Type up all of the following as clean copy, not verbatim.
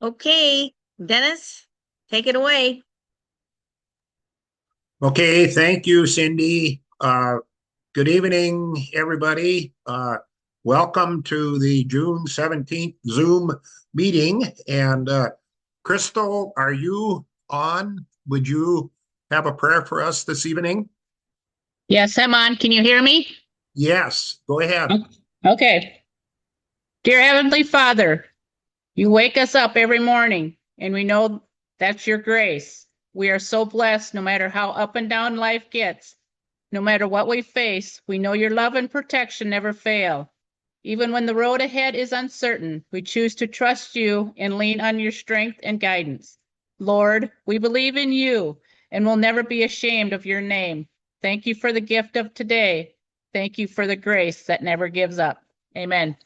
Okay, Dennis, take it away. Okay, thank you, Cindy. Good evening, everybody. Welcome to the June 17th Zoom meeting. And Crystal, are you on? Would you have a prayer for us this evening? Yes, I'm on. Can you hear me? Yes, go ahead. Okay. Dear Heavenly Father, you wake us up every morning, and we know that's your grace. We are so blessed no matter how up and down life gets. No matter what we face, we know your love and protection never fail. Even when the road ahead is uncertain, we choose to trust you and lean on your strength and guidance. Lord, we believe in you and will never be ashamed of your name. Thank you for the gift of today. Thank you for the grace that never gives up. Amen.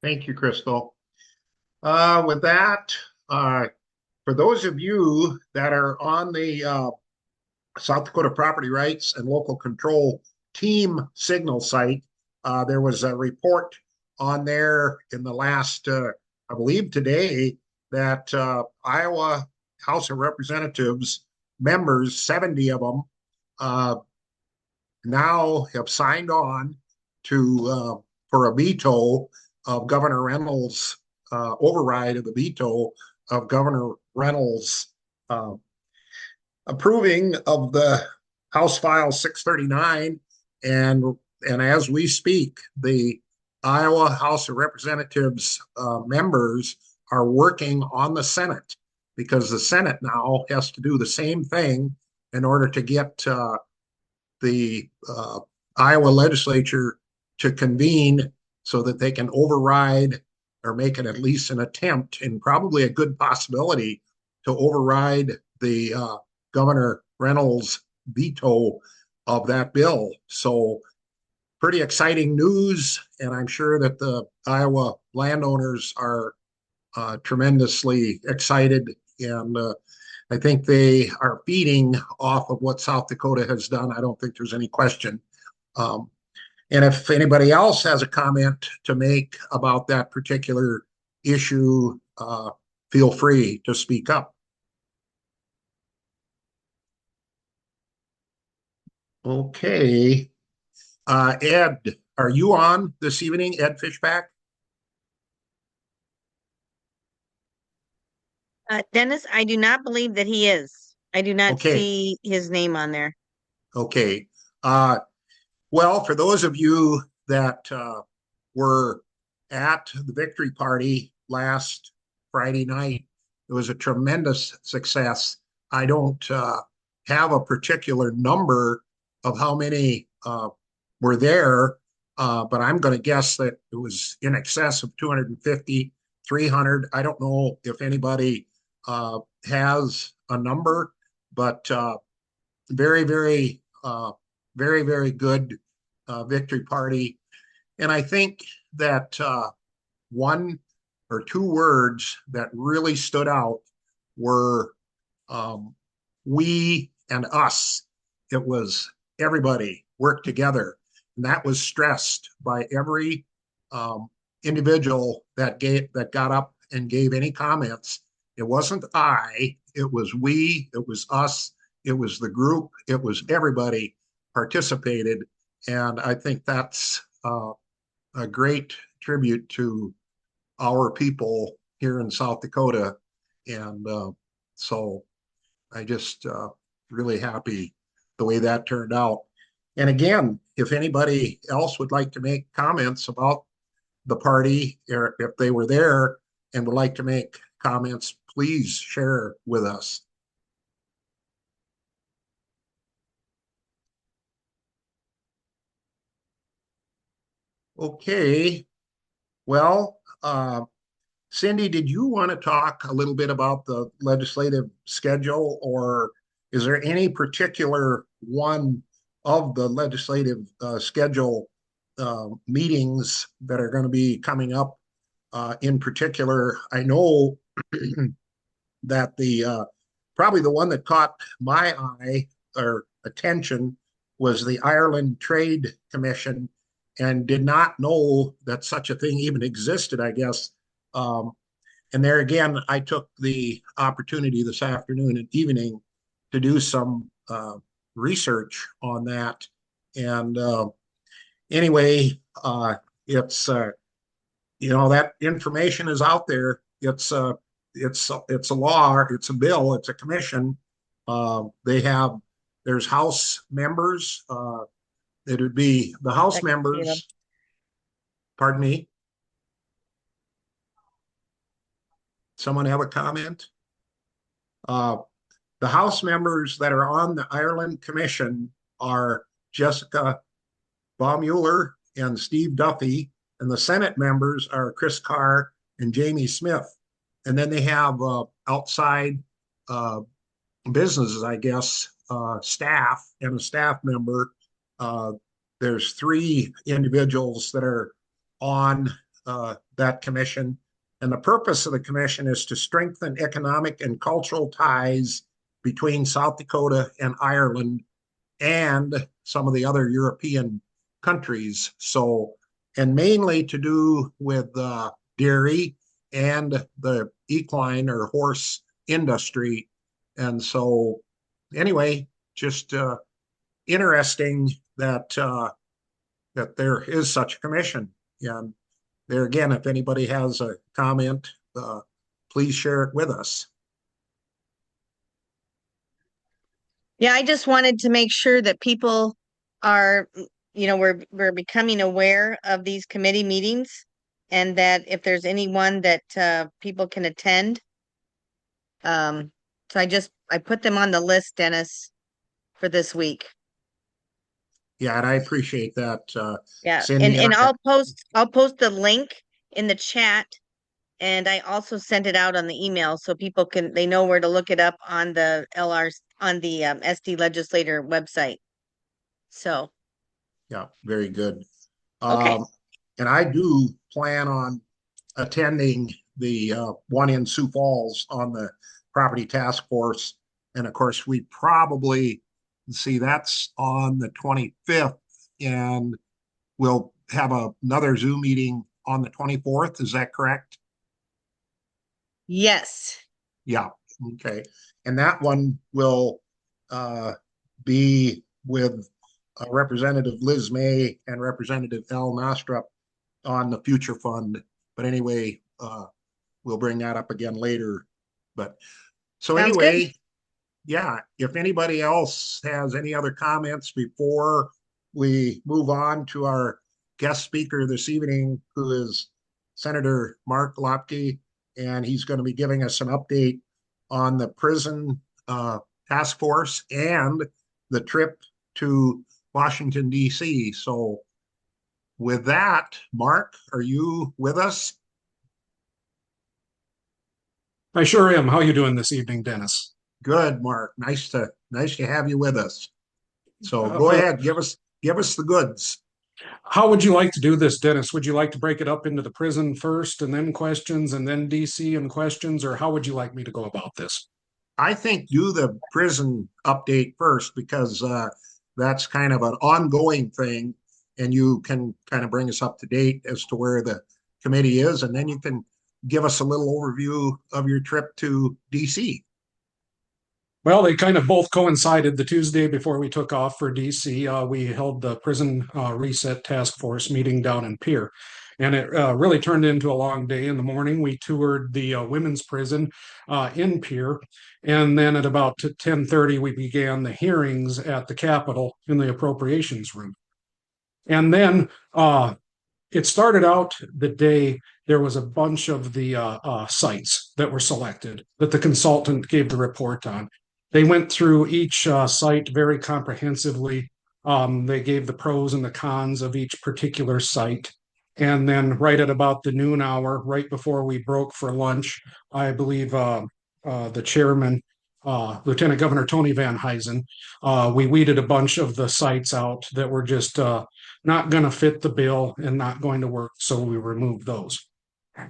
Thank you, Crystal. With that, uh, for those of you that are on the South Dakota Property Rights and Local Control Team Signal site. There was a report on there in the last, I believe today, that Iowa House of Representatives members, 70 of them, uh, now have signed on to for a veto of Governor Reynolds' override of the veto of Governor Reynolds' uh, approving of the House File 639, and as we speak, the Iowa House of Representatives members are working on the Senate because the Senate now has to do the same thing in order to get the Iowa legislature to convene so that they can override or make it at least an attempt and probably a good possibility to override the Governor Reynolds' veto of that bill. So pretty exciting news, and I'm sure that the Iowa landowners are tremendously excited, and I think they are feeding off of what South Dakota has done. I don't think there's any question. Um, and if anybody else has a comment to make about that particular issue, feel free to speak up. Okay. Ed, are you on this evening, Ed Fishback? Dennis, I do not believe that he is. I do not Okay. see his name on there. Okay. Uh, well, for those of you that were at the victory party last Friday night, it was a tremendous success. I don't have a particular number of how many were there, but I'm going to guess that it was in excess of 250, 300. I don't know if anybody has a number, but very, very, very, very good victory party. And I think that one or two words that really stood out were um, we and us. It was everybody worked together. And that was stressed by every um, individual that got up and gave any comments. It wasn't I, it was we, it was us, it was the group, it was everybody participated. And I think that's a great tribute to our people here in South Dakota. And so I just really happy the way that turned out. And again, if anybody else would like to make comments about the party, or if they were there and would like to make comments, please share with us. Okay, well, Cindy, did you want to talk a little bit about the legislative schedule, or is there any particular one of the legislative schedule meetings that are going to be coming up in particular? I know that the probably the one that caught my eye or attention was the Ireland Trade Commission and did not know that such a thing even existed, I guess. And there again, I took the opportunity this afternoon and evening to do some research on that. And anyway, it's that information is out there. It's a law, it's a bill, it's a commission. There's House members. It would be the House members. Pardon me. Someone have a comment? The House members that are on the Ireland Commission are Jessica Baumüller and Steve Duffy, and the Senate members are Chris Carr and Jamie Smith. And then they have outside businesses, I guess, staff and a staff member. There's 3 individuals that are on that commission. And the purpose of the commission is to strengthen economic and cultural ties between South Dakota and Ireland and some of the other European countries. So, and mainly to do with dairy and the equine or horse industry. And so, anyway, just interesting that that there is such a commission. And there again, if anybody has a comment, please share it with us. Yeah, I just wanted to make sure that people are, we're becoming aware of these committee meetings, and that if there's anyone that people can attend. So I put them on the list, Dennis, for this week. Yeah, and I appreciate that. Yeah, Cindy, and I'll post the link in the chat, and I also sent it out on the email so people they know where to look it up on the SD legislator website. So. Yeah, very good. Okay. And I do plan on attending the one in Sioux Falls on the property task force. And of course, we probably see that's on the 25th, and we'll have another Zoom meeting on the 24th. Is that correct? Yes. Yeah. Okay. And that one will be with Representative Liz May and Representative Al Nostrup on the future fund. But anyway, we'll bring that up again later. But so Sounds anyway, good. Yeah, if anybody else has any other comments before we move on to our guest speaker this evening, who is Senator Mark Lapka, and he's going to be giving us an update on the prison task force and the trip to Washington, D.C. So with that, Mark, are you with us? I sure am. How are you doing this evening, Dennis? Good, Mark. Nice to have you with us. So go ahead, give us the goods. How would you like to do this, Dennis? Would you like to break it up into the prison first and then questions and then DC and questions, or how would you like me to go about this? I think do the prison update first, because that's kind of an ongoing thing, and you can kind of bring us up to date as to where the committee is, and then you can give us a little overview of your trip to DC. Well, they kind of both coincided. The Tuesday before we took off for DC, we held the prison reset task force meeting down in Pierre. And it really turned into a long day. In the morning, we toured the women's prison in Pierre. And then at about 10:30, we began the hearings at the Capitol in the appropriations room. And then it started out the day there was a bunch of the sites that were selected that the consultant gave the report on. They went through each site very comprehensively. They gave the pros and the cons of each particular site. And then right at about the noon hour, right before we broke for lunch, I believe the chairman, Lieutenant Governor Tony Van Huysen, we weeded a bunch of the sites out that were just not going to fit the bill and not going to work. So we removed those.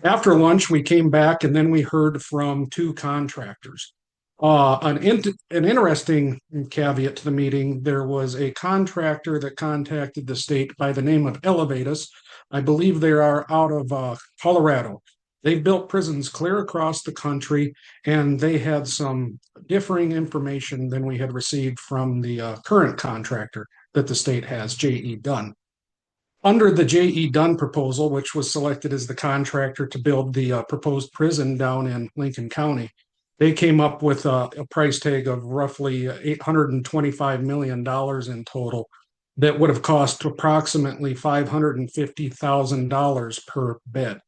After lunch, we came back and then we heard from 2 contractors. An interesting caveat to the meeting, there was a contractor that contacted the state by the name of Elevatus. I believe they are out of Colorado. They've built prisons clear across the country, and they had some differing information than we had received from the current contractor that the state has, J.E. Dunn. Under the J.E. Dunn proposal, which was selected as the contractor to build the proposed prison down in Lincoln County, they came up with a price tag of roughly $825 million in total that would have cost approximately $550,000 per bed.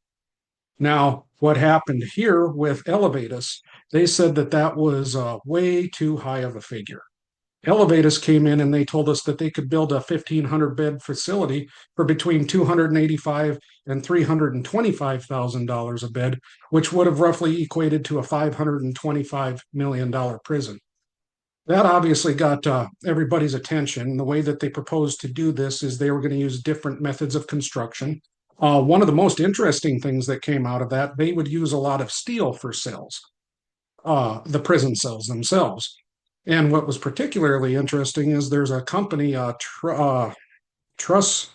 Now, what happened here with Elevatus, they said that that was way too high of a figure. Elevatus came in and they told us that they could build a 1,500 bed facility for between $285 and $325,000 a bed, which would have roughly equated to a $525 million prison. That obviously got everybody's attention. The way that they proposed to do this is they were going to use different methods of construction. One of the most interesting things that came out of that, they would use a lot of steel for cells, the prison cells themselves. And what was particularly interesting is there's a company, Truss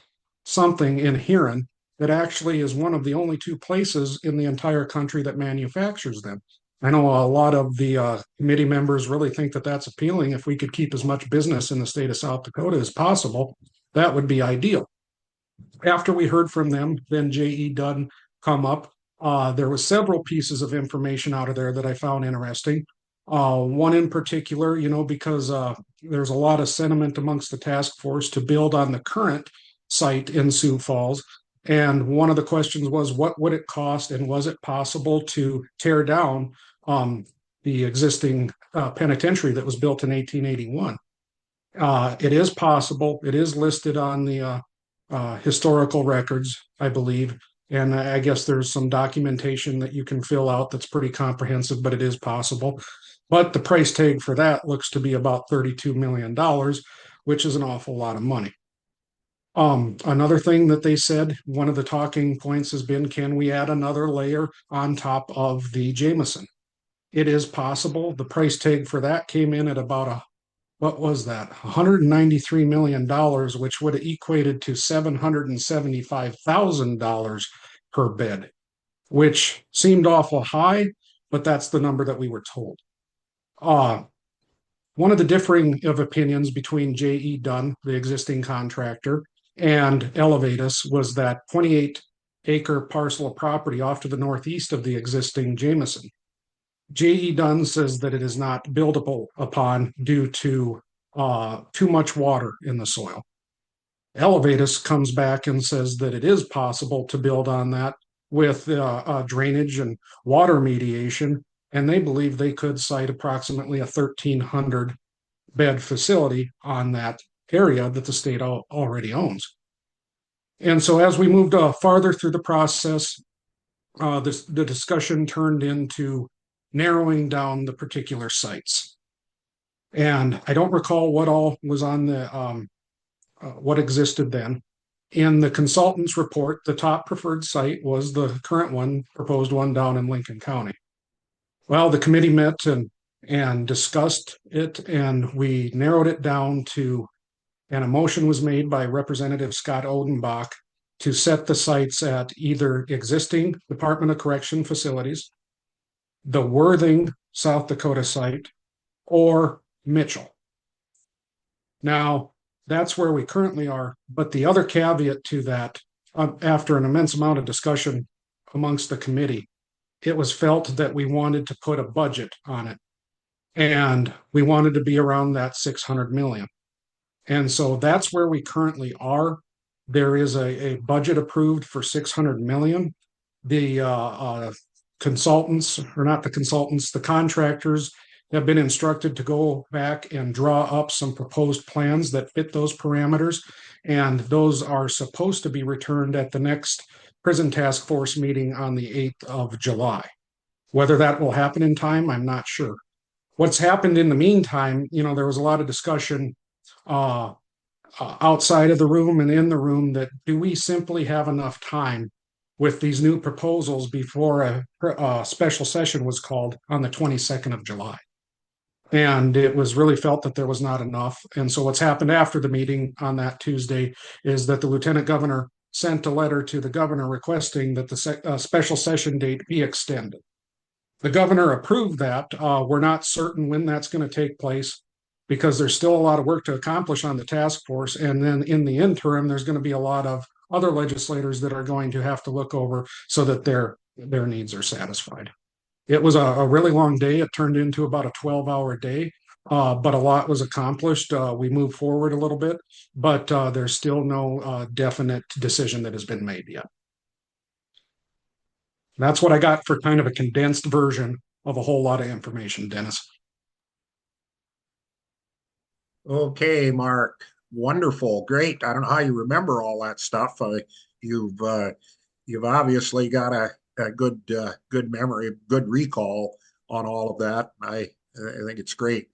something in Huron, that actually is one of the only two places in the entire country that manufactures them. I know a lot of the committee members really think that that's appealing. If we could keep as much business in the state of South Dakota as possible, that would be ideal. After we heard from them, then J.E. Dunn come up. There was several pieces of information out of there that I found interesting. One in particular, because there's a lot of sentiment amongst the task force to build on the current site in Sioux Falls. And one of the questions was, what would it cost and was it possible to tear down the existing penitentiary that was built in 1881? It is possible. It is listed on the historical records, I believe. And I guess there's some documentation that you can fill out that's pretty comprehensive, but it is possible. But the price tag for that looks to be about $32 million, which is an awful lot of money. Another thing that they said, one of the talking points has been, can we add another layer on top of the Jameson? It is possible. The price tag for that came in at about what was that? $193 million, which would have equated to $775,000 per bed, which seemed awful high, but that's the number that we were told. One of the differing of opinions between J.E. Dunn, the existing contractor, and Elevatus was that 28-acre parcel of property off to the northeast of the existing Jameson. J.E. Dunn says that it is not buildable upon due to too much water in the soil. Elevatus comes back and says that it is possible to build on that with drainage and water mediation, and they believe they could site approximately a 1,300 bed facility on that area that the state already owns. And so as we moved farther through the process, the discussion turned into narrowing down the particular sites. And I don't recall what all was on the what existed then. In the consultant's report, the top preferred site was the current one, proposed one down in Lincoln County. Well, the committee met and discussed it, and we narrowed it down to, and a motion was made by Representative Scott Odenbach to set the sites at either existing Department of Correction facilities, the Worthing, South Dakota site, or Mitchell. Now, that's where we currently are, but the other caveat to that, after an immense amount of discussion amongst the committee, it was felt that we wanted to put a budget on it, and we wanted to be around that 600 million. And so that's where we currently are. There is a budget approved for 600 million. The consultants, or not the consultants, the contractors have been instructed to go back and draw up some proposed plans that fit those parameters. And those are supposed to be returned at the next prison task force meeting on the 8th of July. Whether that will happen in time, I'm not sure. What's happened in the meantime, there was a lot of discussion outside of the room and in the room that do we simply have enough time with these new proposals before a special session was called on the 22nd of July. And it was really felt that there was not enough. And so what's happened after the meeting on that Tuesday is that the lieutenant governor sent a letter to the governor requesting that the special session date be extended. The governor approved that. We're not certain when that's going to take place because there's still a lot of work to accomplish on the task force. And then in the interim, there's going to be a lot of other legislators that are going to have to look over so that their needs are satisfied. It was a really long day. It turned into about a 12-hour day, but a lot was accomplished. We moved forward a little bit, but there's still no definite decision that has been made yet. That's what I got for kind of a condensed version of a whole lot of information, Dennis. Okay, Mark. Wonderful. Great. I don't know how you remember all that stuff. You've obviously got a good memory, good recall on all of that. I think it's great.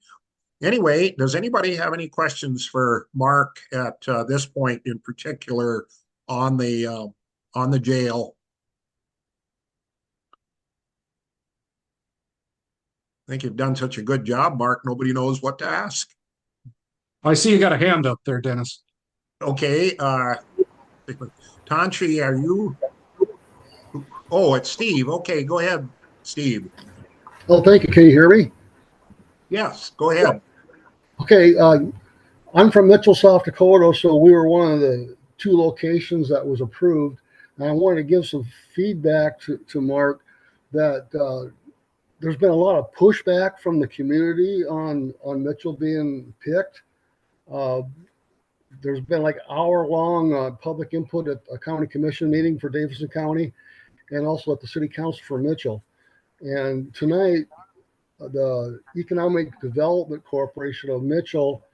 Anyway, does anybody have any questions for Mark at this point in particular on the jail? I think you've done such a good job, Mark. Nobody knows what to ask. I see you got a hand up there, Dennis. Okay, Tanchi, are you? Oh, it's Steve. Okay, go ahead, Steve. Oh, thank you. Can you hear me? Yes, go ahead. Okay, I'm from Mitchell, South Dakota, so we were one of the 2 locations that was approved. And I wanted to give some feedback to Mark that there's been a lot of pushback from the community on Mitchell being picked. There's been like hour-long public input at a county commission meeting for Davidson County and also at the city council for Mitchell. And tonight, the Economic Development Corporation of Mitchell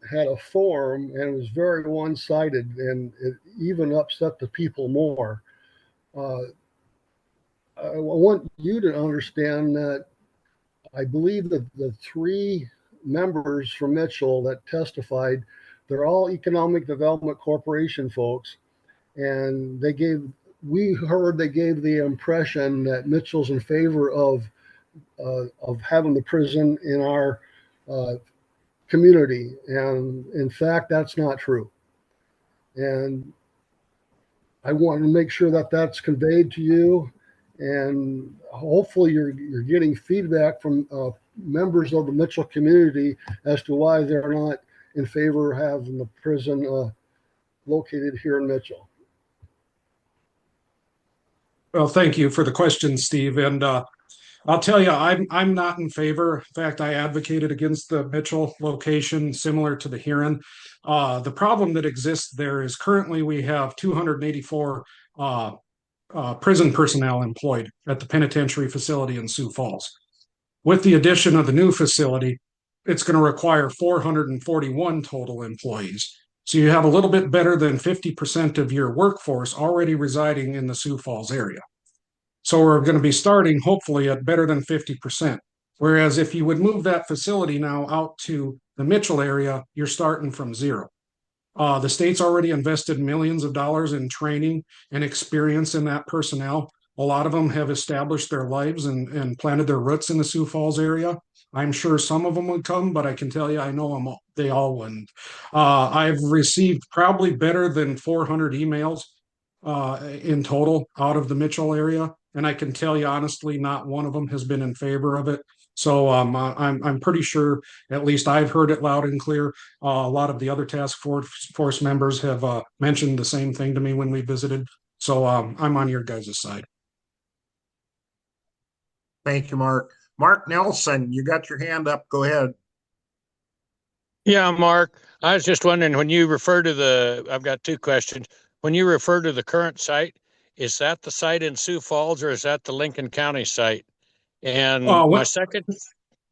had a forum and it was very one-sided and it even upset the people more. I want you to understand that I believe that the 3 members from Mitchell that testified, they're all Economic Development Corporation folks, and we heard they gave the impression that Mitchell's in favor of having the prison in our community, and in fact, that's not true. And I want to make sure that that's conveyed to you, and hopefully you're getting feedback from members of the Mitchell community as to why they're not in favor of having the prison located here in Mitchell. Well, thank you for the question, Steve. And I'll tell you, I'm not in favor. In fact, I advocated against the Mitchell location, similar to the Huron. The problem that exists there is currently we have 284 prison personnel employed at the penitentiary facility in Sioux Falls. With the addition of the new facility, it's going to require 441 total employees. So you have a little bit better than 50% of your workforce already residing in the Sioux Falls area. So we're going to be starting hopefully at better than 50%. Whereas if you would move that facility now out to the Mitchell area, you're starting from zero. The state's already invested millions of dollars in training and experience in that personnel. A lot of them have established their lives and planted their roots in the Sioux Falls area. I'm sure some of them would come, but I can tell you, I know them all, they all wouldn't. I've received probably better than 400 emails in total out of the Mitchell area. And I can tell you honestly, not one of them has been in favor of it. So I'm pretty sure, at least I've heard it loud and clear. A lot of the other task force members have mentioned the same thing to me when we visited. So I'm on your guys' side. Thank you, Mark. Mark Nelson, you got your hand up. Go ahead. Yeah, Mark, I was just wondering when you refer to I've got 2 questions. When you refer to the current site, is that the site in Sioux Falls or is that the Lincoln County site? And my second,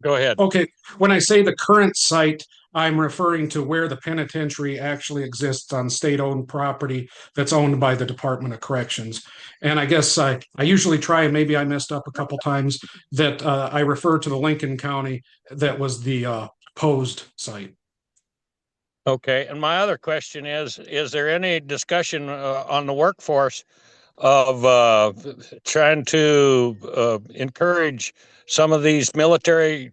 go ahead. Okay, when I say the current site, I'm referring to where the penitentiary actually exists on state-owned property that's owned by the Department of Corrections. And I guess I usually try, and maybe I messed up a couple times, that I refer to the Lincoln County that was the proposed site. Okay, and my other question is there any discussion on the workforce of trying to encourage some of these military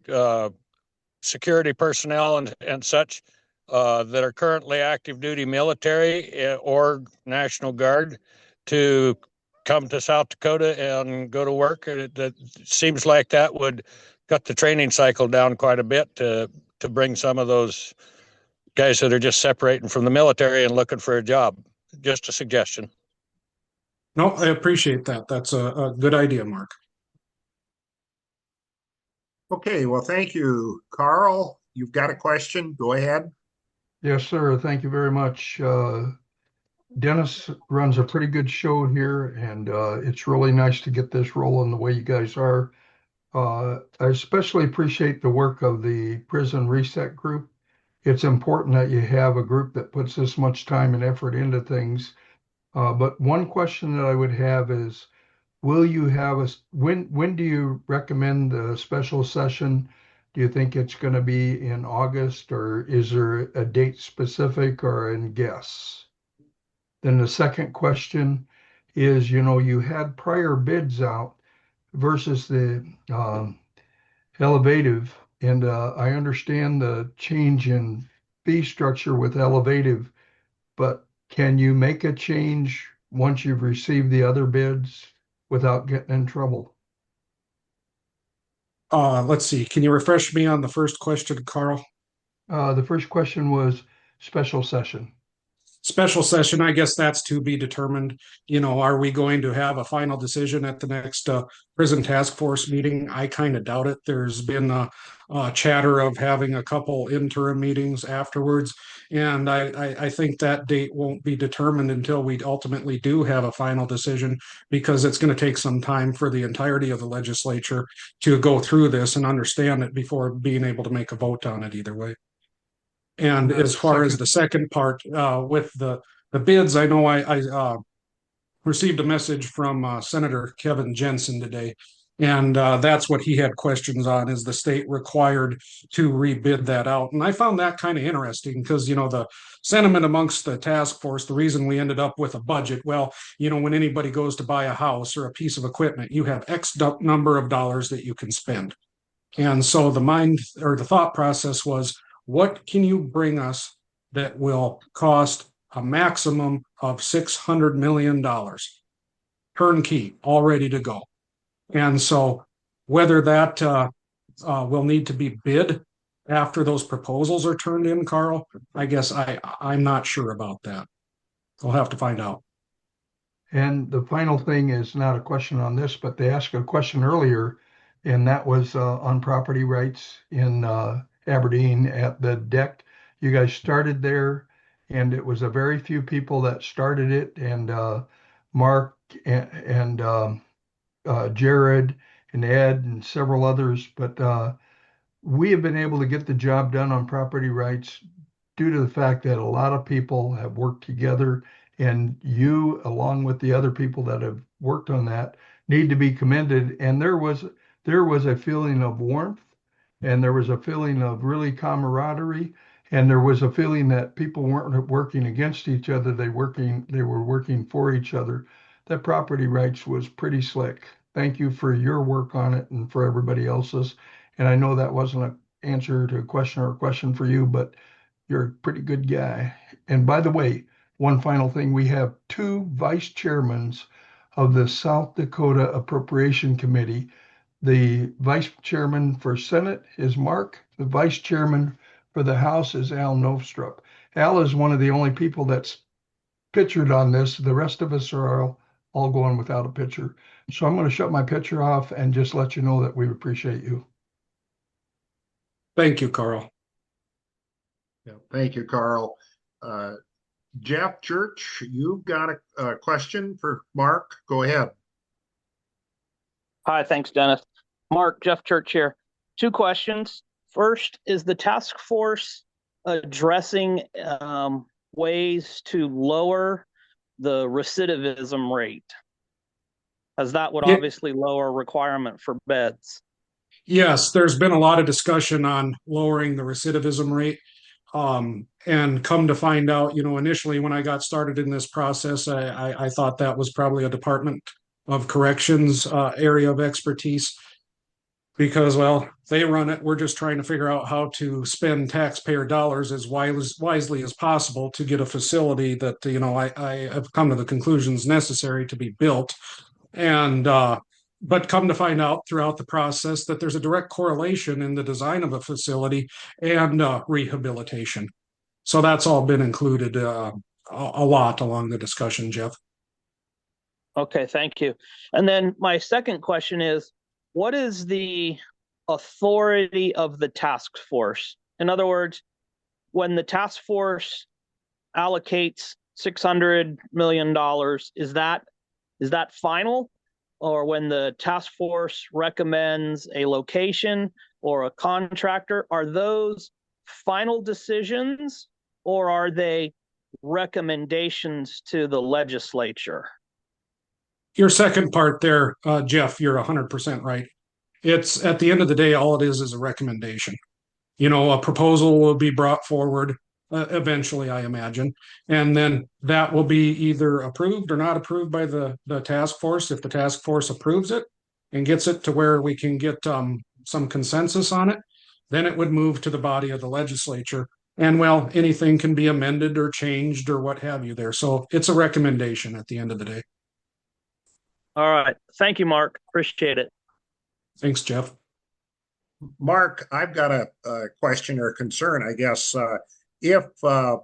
security personnel and such that are currently active duty military or National Guard to come to South Dakota and go to work. That seems like that would cut the training cycle down quite a bit to bring some of those guys that are just separating from the military and looking for a job. Just a suggestion. No, I appreciate that. That's a good idea, Mark. Okay, well, thank you. Carl, you've got a question? Go ahead. Yes, sir. Thank you very much. Dennis runs a pretty good show here, and it's really nice to get this rolling the way you guys are. I especially appreciate the work of the Prison Reset Group. It's important that you have a group that puts this much time and effort into things. But one question that I would have is, will you have when do you recommend the special session? Do you think it's going to be in August, or is there a date specific or in guess? Then the second question is, you had prior bids out versus the elevative, and I understand the change in fee structure with elevative, but can you make a change once you've received the other bids without getting in trouble? Let's see. Can you refresh me on the first question, Carl? The first question was special session. Special session, I guess that's to be determined. Are we going to have a final decision at the next prison task force meeting? I kind of doubt it. There's been a chatter of having a couple interim meetings afterwards, and I think that date won't be determined until we ultimately do have a final decision, because it's going to take some time for the entirety of the legislature to go through this and understand it before being able to make a vote on it either way. And as far as the second part, with the bids, I know I received a message from Senator Kevin Jensen today, and that's what he had questions on: is the state required to rebid that out? And I found that kind of interesting, because the sentiment amongst the task force, the reason we ended up with a budget, well, when anybody goes to buy a house or a piece of equipment, you have X number of dollars that you can spend. And so the thought process was, what can you bring us that will cost a maximum of $600 million? Turnkey, all ready to go. And so whether that will need to be bid after those proposals are turned in, Carl, I guess I'm not sure about that. We'll have to find out. And the final thing is not a question on this, but they asked a question earlier, and that was on property rights in Aberdeen at the deck. You guys started there, and it was a very few people that started it, and Mark and Jared and Ed and several others, but we have been able to get the job done on property rights due to the fact that a lot of people have worked together, and you, along with the other people that have worked on that, need to be commended. And there was a feeling of warmth, and there was a feeling of really camaraderie, and there was a feeling that people weren't working against each other. They were working for each other. That property rights was pretty slick. Thank you for your work on it and for everybody else's. And I know that wasn't an answer to a question or a question for you, but you're a pretty good guy. And by the way, one final thing, we have two vice chairmen of the South Dakota Appropriation Committee. The vice chairman for Senate is Mark. The vice chairman for the House is Al Nostrup. Al is one of the only people that's pictured on this. The rest of us are all going without a picture. So I'm going to shut my picture off and just let you know that we appreciate you. Thank you, Carl. Yeah, thank you, Carl. Jeff Church, you've got a question for Mark. Go ahead. Hi, thanks, Dennis. Mark, Jeff Church here. Two questions. First, is the task force addressing ways to lower the recidivism rate, as that would obviously lower requirement for beds? Yes, there's been a lot of discussion on lowering the recidivism rate. And come to find out, initially when I got started in this process, I thought that was probably a Department of Corrections area of expertise. because, well, they run it. We're just trying to figure out how to spend taxpayer dollars as wisely as possible to get a facility that, I have come to the conclusions necessary to be built. And, but come to find out throughout the process that there's a direct correlation in the design of a facility and rehabilitation. So that's all been included a lot along the discussion, Jeff. Okay, thank you. And then my second question is, what is the authority of the task force? In other words, when the task force allocates $600 million, is that final? Or when the task force recommends a location or a contractor, are those final decisions or are they recommendations to the legislature? Your second part there, Jeff, you're 100% right. It's at the end of the day, all it is a recommendation. A proposal will be brought forward eventually, I imagine, and then that will be either approved or not approved by the task force. If the task force approves it and gets it to where we can get some consensus on it, then it would move to the body of the legislature. And well, anything can be amended or changed or what have you there. So it's a recommendation at the end of the day. All right. Thank you, Mark. Appreciate it. Thanks, Jeff. Mark, I've got a question or concern, I guess. If there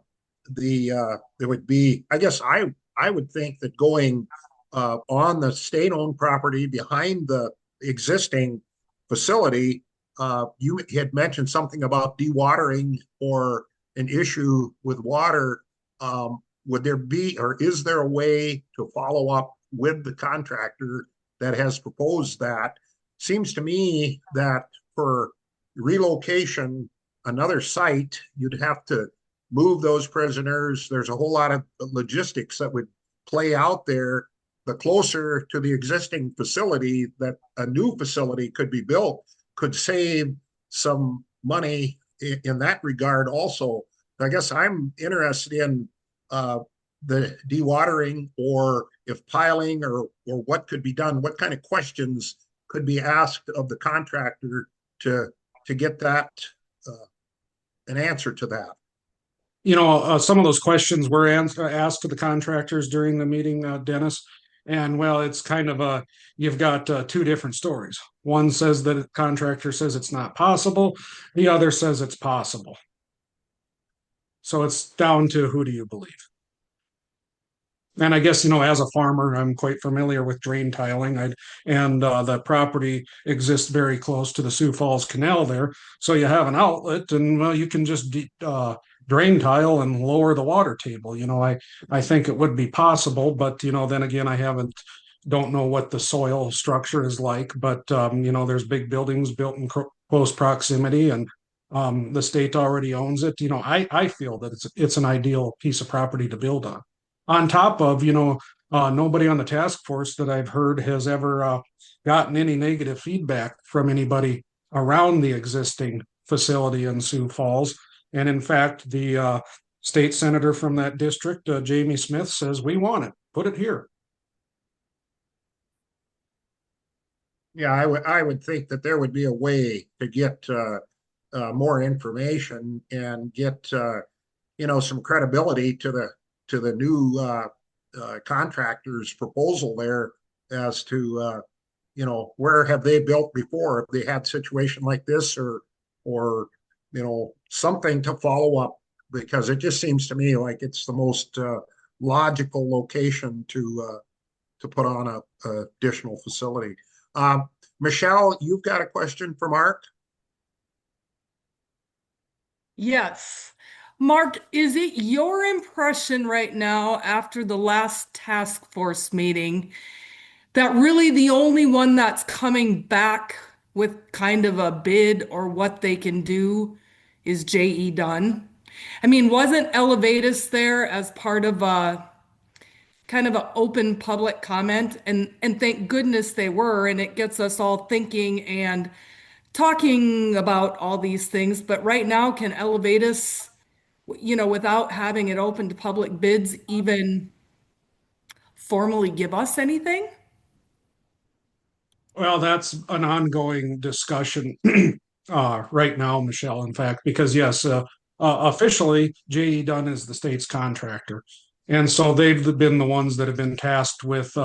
would be, I guess I would think that going on the state-owned property behind the existing facility, you had mentioned something about dewatering or an issue with water. Would there be, or is there a way to follow up with the contractor that has proposed that? Seems to me that for relocation, another site, you'd have to move those prisoners. There's a whole lot of logistics that would play out there. The closer to the existing facility that a new facility could be built could save some money in that regard also. I guess I'm interested in the dewatering, or if piling, or what could be done, what kind of questions could be asked of the contractor to get that an answer to that. Some of those questions were asked to the contractors during the meeting, Dennis. And well, it's kind of you've got two different stories. One says that the contractor says it's not possible. The other says it's possible. So it's down to who do you believe? And I guess, as a farmer, I'm quite familiar with drain tiling. The property exists very close to the Sioux Falls Canal there. So you have an outlet and, well, you can just drain tile and lower the water table. I think it would be possible, but, then again, don't know what the soil structure is like. But, there's big buildings built in close proximity, and the state already owns it. I feel that it's an ideal piece of property to build on. On top of, nobody on the task force that I've heard has ever gotten any negative feedback from anybody around the existing facility in Sioux Falls. And in fact, the state senator from that district, Jamie Smith, says, we want it, put it here. Yeah, I would think that there would be a way to get more information and get some credibility to the new contractor's proposal there, as to where have they built before, if they had a situation like this, or something to follow up, because it just seems to me like it's the most logical location to put on a additional facility. Michelle, you've got a question for Mark? Yes. Mark, is it your impression right now, after the last task force meeting, that really the only one that's coming back with kind of a bid or what they can do is J.E. Dunn? I mean, wasn't Elevatus there as part of a kind of an open public comment? And thank goodness they were, and it gets us all thinking and talking about all these things. But right now, can Elevatus, without having it open to public bids, even formally give us anything? Well, that's an ongoing discussion right now, Michelle, in fact, because yes, officially, J.E. Dunn is the state's contractor. And so they've been the ones that have been tasked with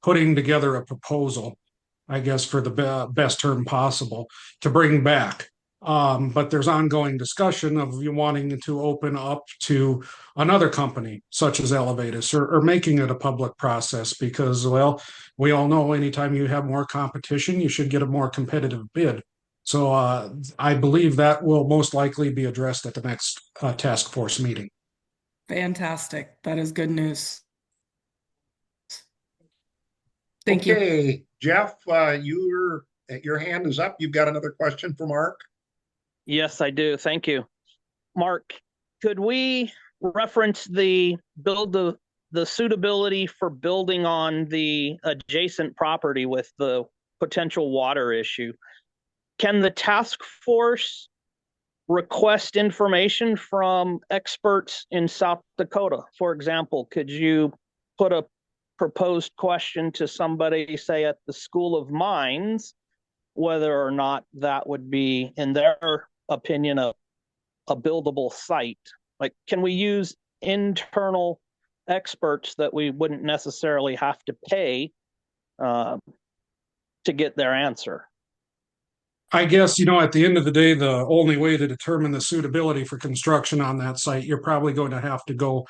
putting together a proposal, I guess, for the best term possible to bring back. But there's ongoing discussion of you wanting to open up to another company, such as Elevatus, or making it a public process because, well, we all know anytime you have more competition, you should get a more competitive bid. So I believe that will most likely be addressed at the next task force meeting. Fantastic. That is good news. Thank you. Okay, Jeff, your hand is up. You've got another question for Mark? Yes, I do. Thank you. Mark, could we reference the suitability for building on the adjacent property with the potential water issue? Can the task force request information from experts in South Dakota? For example, could you put a proposed question to somebody, say at the School of Mines, whether or not that would be, in their opinion, a buildable site? Like, can we use internal experts that we wouldn't necessarily have to pay to get their answer? I guess, at the end of the day, the only way to determine the suitability for construction on that site, you're probably going to have to go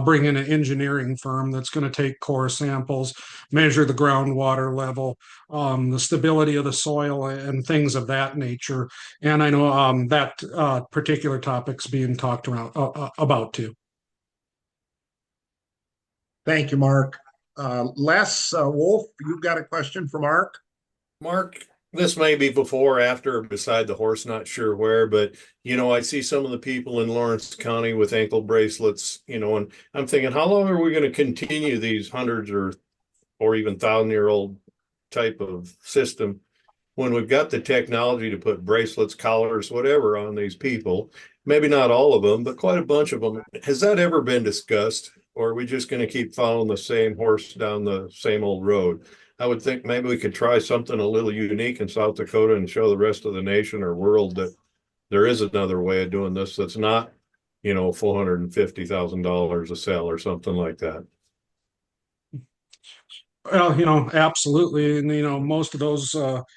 bring in an engineering firm that's going to take core samples, measure the groundwater level, the stability of the soil, and things of that nature. And I know that particular topic's being talked around about too. Thank you, Mark. Les Wolf, you've got a question for Mark? Mark, this may be before, after, or beside the horse, not sure where, but I see some of the people in Lawrence County with ankle bracelets, and I'm thinking, how long are we going to continue these hundreds or even 1,000-year-old type of system when we've got the technology to put bracelets, collars, whatever on these people? Maybe not all of them, but quite a bunch of them. Has that ever been discussed, or are we just going to keep following the same horse down the same old road? I would think maybe we could try something a little unique in South Dakota and show the rest of the nation or world that there is another way of doing this that's not, $450,000 a sale or something like that. Well, absolutely. And, most of those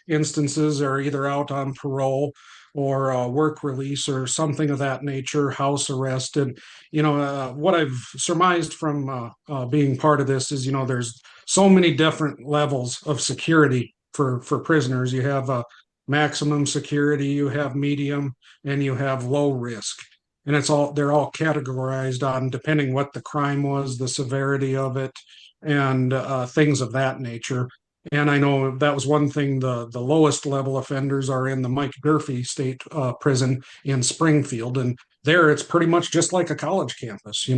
instances are either out on parole or work release or something of that nature, house arrest. And, what I've surmised from being part of this is, there's so many different levels of security for prisoners. You have maximum security, you have medium, and you have low risk. And they're all categorized on depending what the crime was, the severity of it, and things of that nature. And I know that was one thing, the lowest level offenders are in the Mike Durfee State Prison in Springfield. And there it's pretty much just like a college campus.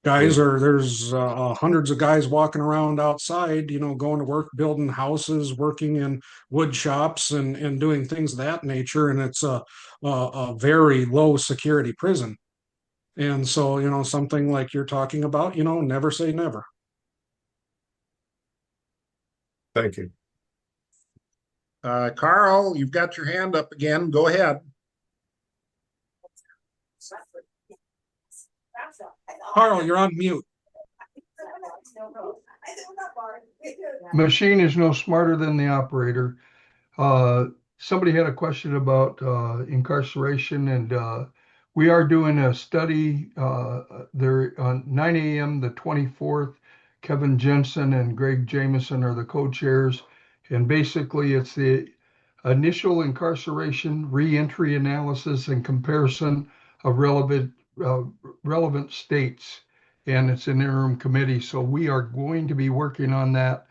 There's hundreds of guys walking around outside, going to work, building houses, working in wood shops and doing things of that nature. And it's a very low security prison. And so, something like you're talking about, never say never. Thank you. Carl, you've got your hand up again. Go ahead. Carl, you're on mute. Machine is no smarter than the operator. Somebody had a question about incarceration, and we are doing a study there on 9 a.m. the 24th. Kevin Jensen and Greg Jameson are the co-chairs, and basically it's the initial incarceration, reentry analysis, and comparison of relevant states, and it's an interim committee. So we are going to be working on that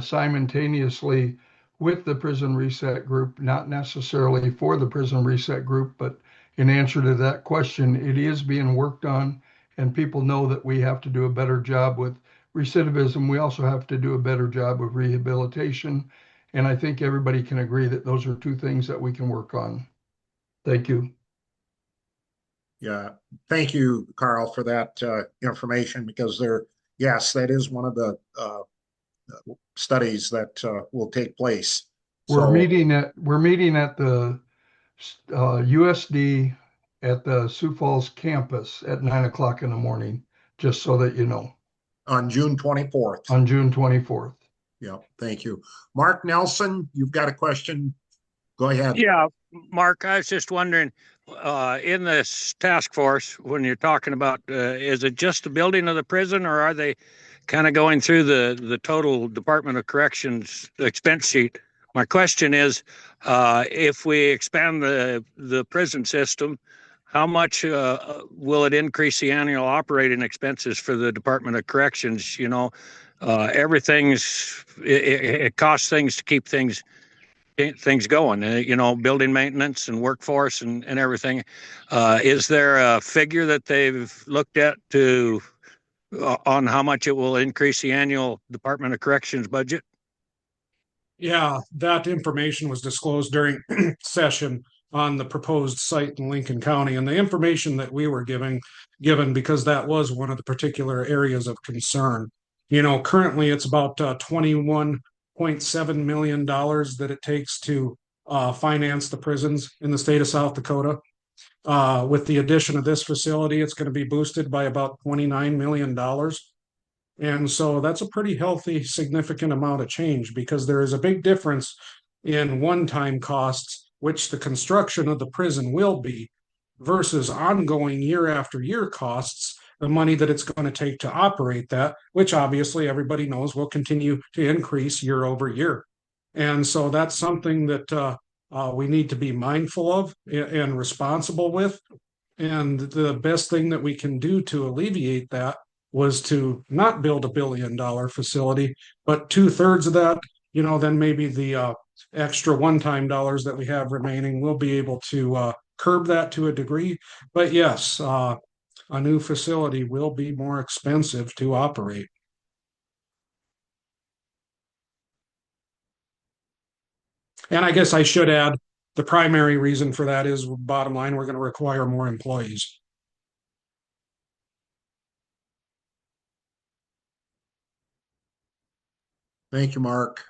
simultaneously with the Prison Reset Group, not necessarily for the Prison Reset Group, but in answer to that question, it is being worked on, and people know that we have to do a better job with recidivism. We also have to do a better job with rehabilitation, and I think everybody can agree that those are two things that we can work on. Thank you. Yeah, thank you, Carl, for that information, because yes, that is one of the studies that will take place. We're So meeting at the USD at the Sioux Falls campus at 9 o'clock in the morning, just so that you know, on June 24th. on June 24th. Yeah, thank you. Mark Nelson, you've got a question? Go ahead. Yeah, Mark, I was just wondering, in this task force, when you're talking about, is it just the building of the prison, or are they kind of going through the total Department of Corrections expense sheet? My question is, if we expand the prison system, how much will it increase the annual operating expenses for the Department of Corrections? You know, it costs things to keep things going, you know, building maintenance and workforce and everything. Is there a figure that they've looked at to on how much it will increase the annual Department of Corrections budget? Yeah, that information was disclosed during session on the proposed site in Lincoln County, and the information that we were given because that was one of the particular areas of concern. You know, currently it's about $21.7 million that it takes to finance the prisons in the state of South Dakota. With the addition of this facility, it's going to be boosted by about $29 million. And so that's a pretty healthy, significant amount of change because there is a big difference in one-time costs, which the construction of the prison will be, versus ongoing year after year costs, the money that it's going to take to operate that, which obviously everybody knows will continue to increase year over year. And so that's something that we need to be mindful of and responsible with. And the best thing that we can do to alleviate that was to not build $1 billion facility, but 2/3 of that, you know, then maybe the extra one-time dollars that we have remaining, we'll be able to curb that to a degree. But yes, a new facility will be more expensive to operate. And I guess I should add, the primary reason for that is, bottom line, we're going to require more employees. Thank you, Mark.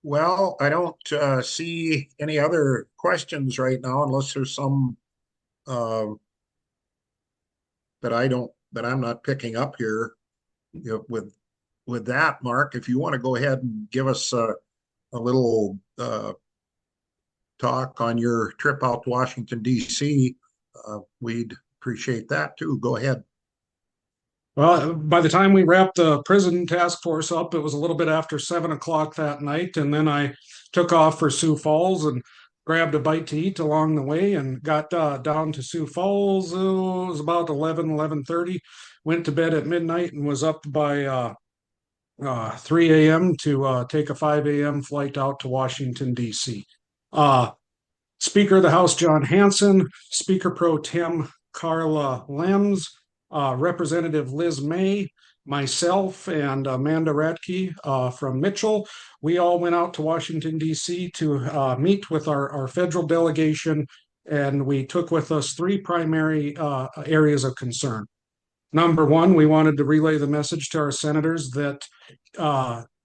Well, I don't see any other questions right now unless there's some uh, that I'm not picking up here. You know, with that, Mark, if you want to go ahead and give us a little talk on your trip out to Washington, D.C., we'd appreciate that too. Go ahead. Well, by the time we wrapped the prison task force up, it was a little bit after 7 o'clock that night. And then I took off for Sioux Falls and grabbed a bite to eat along the way and got down to Sioux Falls. It was about 11:30. Went to bed at midnight and was up by 3 a.m. to take a 5 a.m. flight out to Washington, D.C. Speaker of the House, John Hanson, Speaker Pro Tem Carla Lems, Representative Liz May, myself, and Amanda Radke from Mitchell. We all went out to Washington, D.C. to meet with our federal delegation, and we took with us three primary areas of concern. Number one, we wanted to relay the message to our senators that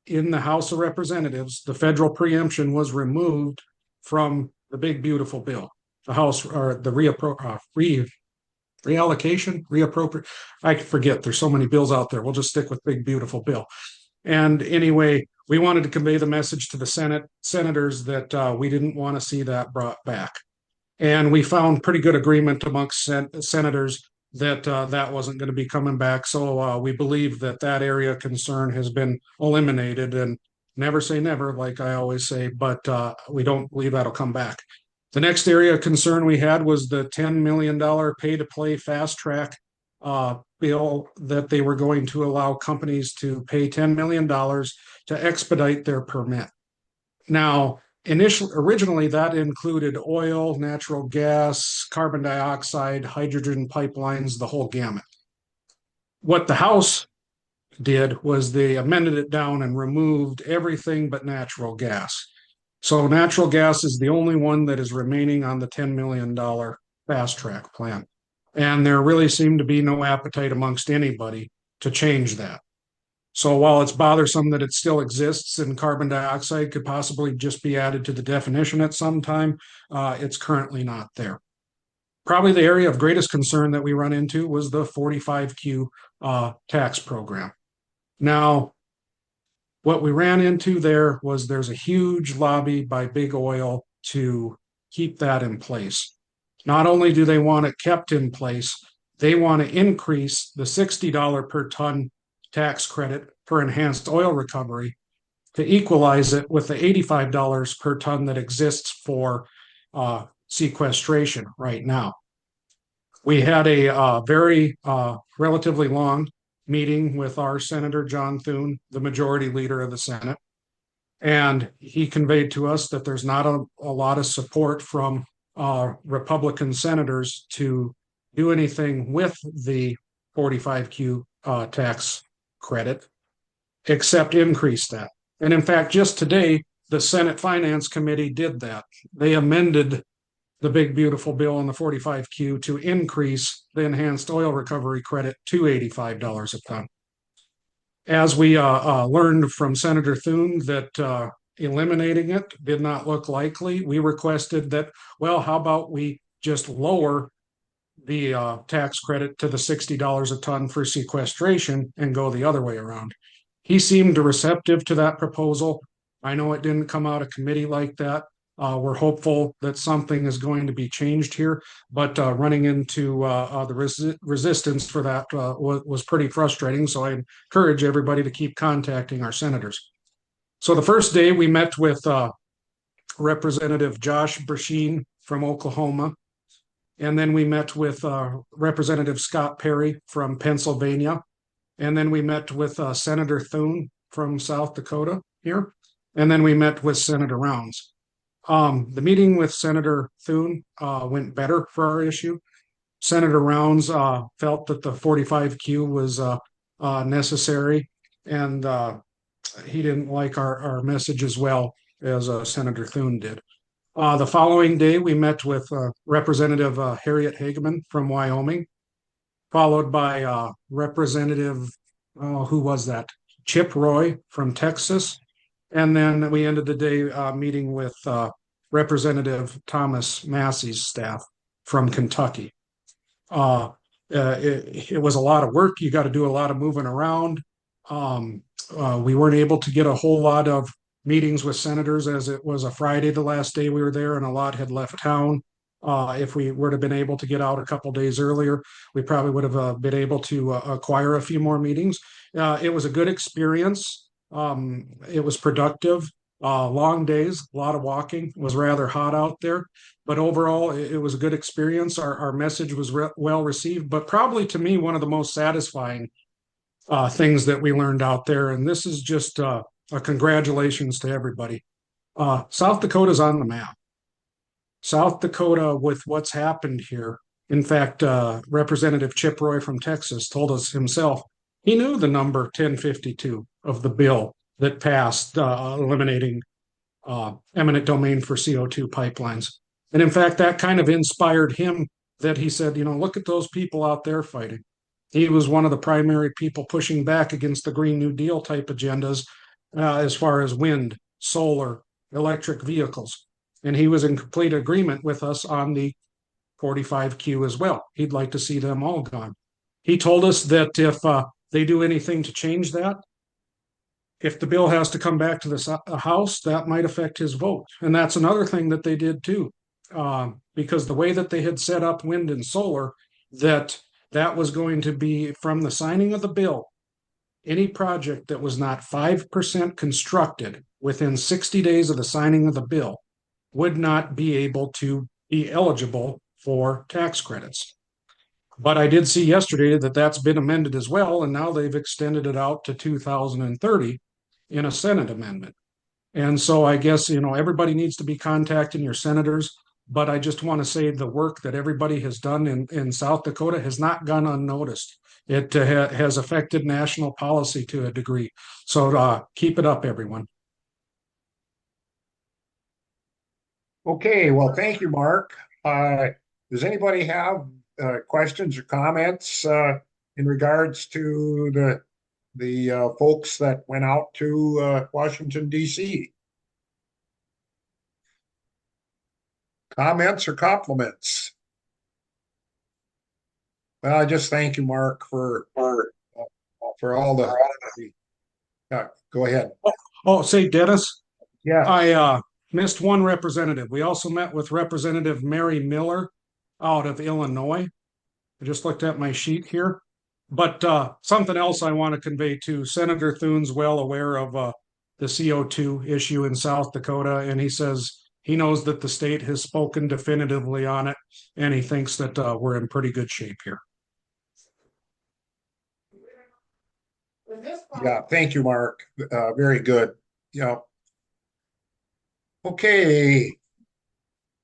in the House of Representatives, the federal preemption was removed from the big, beautiful bill. The House, or the reallocation, reappropriate. I forget. There's so many bills out there. We'll just stick with big, beautiful bill. And anyway, we wanted to convey the message to the senators that we didn't want to see that brought back. And we found pretty good agreement amongst senators that that wasn't going to be coming back. So we believe that that area of concern has been eliminated, and never say never, like I always say, but we don't believe that'll come back. The next area of concern we had was the $10 million pay-to-play fast track bill that they were going to allow companies to pay $10 million to expedite their permit. Now, originally that included oil, natural gas, carbon dioxide, hydrogen pipelines, the whole gamut. What the House did was they amended it down and removed everything but natural gas. So natural gas is the only one that is remaining on the $10 million fast track plan. And there really seemed to be no appetite amongst anybody to change that. So while it's bothersome that it still exists and carbon dioxide could possibly just be added to the definition at some time, it's currently not there. Probably the area of greatest concern that we run into was the 45Q tax program. Now, what we ran into there was there's a huge lobby by big oil to keep that in place. Not only do they want it kept in place, they want to increase the $60 per ton tax credit for enhanced oil recovery to equalize it with the $85 per ton that exists for sequestration right now. We had a very relatively long meeting with our Senator John Thune, the majority leader of the Senate. And he conveyed to us that there's not a lot of support from Republican senators to do anything with the 45Q tax credit, except increase that. And in fact, just today, the Senate Finance Committee did that. They amended the big beautiful bill on the 45Q to increase the enhanced oil recovery credit to $85 a ton. As we learned from Senator Thune that eliminating it did not look likely, we requested that, well, how about we just lower the tax credit to the $60 a ton for sequestration and go the other way around. He seemed receptive to that proposal. I know it didn't come out of committee like that. We're hopeful that something is going to be changed here, but running into the resistance for that was pretty frustrating. So I encourage everybody to keep contacting our senators. So the first day we met with Representative Josh Brasheen from Oklahoma, and then we met with Representative Scott Perry from Pennsylvania, and then we met with Senator Thune from South Dakota here, and then we met with Senator Rounds. The meeting with Senator Thune went better for our issue. Senator Rounds felt that the 45Q was necessary, and he didn't like our message as well as Senator Thune did. The following day, we met with Representative Harriet Hageman from Wyoming, followed by Representative, who was that? Chip Roy from Texas. And then we ended the day meeting with Representative Thomas Massey's staff from Kentucky. It was a lot of work. You got to do a lot of moving around. We weren't able to get a whole lot of meetings with senators as it was a Friday the last day we were there and a lot had left town. If we would have been able to get out a couple days earlier, we probably would have been able to acquire a few more meetings. It was a good experience. It was productive. Long days, a lot of walking. It was rather hot out there, but overall it was a good experience. Our message was well received, but probably to me one of the most satisfying things that we learned out there, and this is just a congratulations to everybody. South Dakota's on the map. South Dakota, with what's happened here. In fact, Representative Chip Roy from Texas told us himself he knew the number 1052 of the bill that passed eliminating eminent domain for CO2 pipelines. And in fact, that kind of inspired him that he said, look at those people out there fighting. He was one of the primary people pushing back against the Green New Deal type agendas as far as wind, solar, electric vehicles. And he was in complete agreement with us on the 45Q as well. He'd like to see them all gone. He told us that if they do anything to change that, if the bill has to come back to the House, that might affect his vote. And that's another thing that they did too, because the way that they had set up wind and solar, that was going to be from the signing of the bill, any project that was not 5% constructed within 60 days of the signing of the bill would not be able to be eligible for tax credits. But I did see yesterday that that's been amended as well, and now they've extended it out to 2030 in a Senate amendment. And so I guess, everybody needs to be contacting your senators, but I just want to say the work that everybody has done in South Dakota has not gone unnoticed. It has affected national policy to a degree. So keep it up, everyone. Okay, well, thank you, Mark. Does anybody have questions or comments in regards to the the folks that went out to Washington, D.C. Comments or compliments? Well, I just thank you, Mark, for all the. Yeah, go ahead. Oh, say Dennis, Yeah. I missed one representative. We also met with Representative Mary Miller out of Illinois. I just looked at my sheet here. But something else I want to convey too. Senator Thune's well aware of the CO2 issue in South Dakota, and he says he knows that the state has spoken definitively on it, and he thinks that we're in pretty good shape here. Yeah, thank you, Mark. Very good. Yeah. Okay.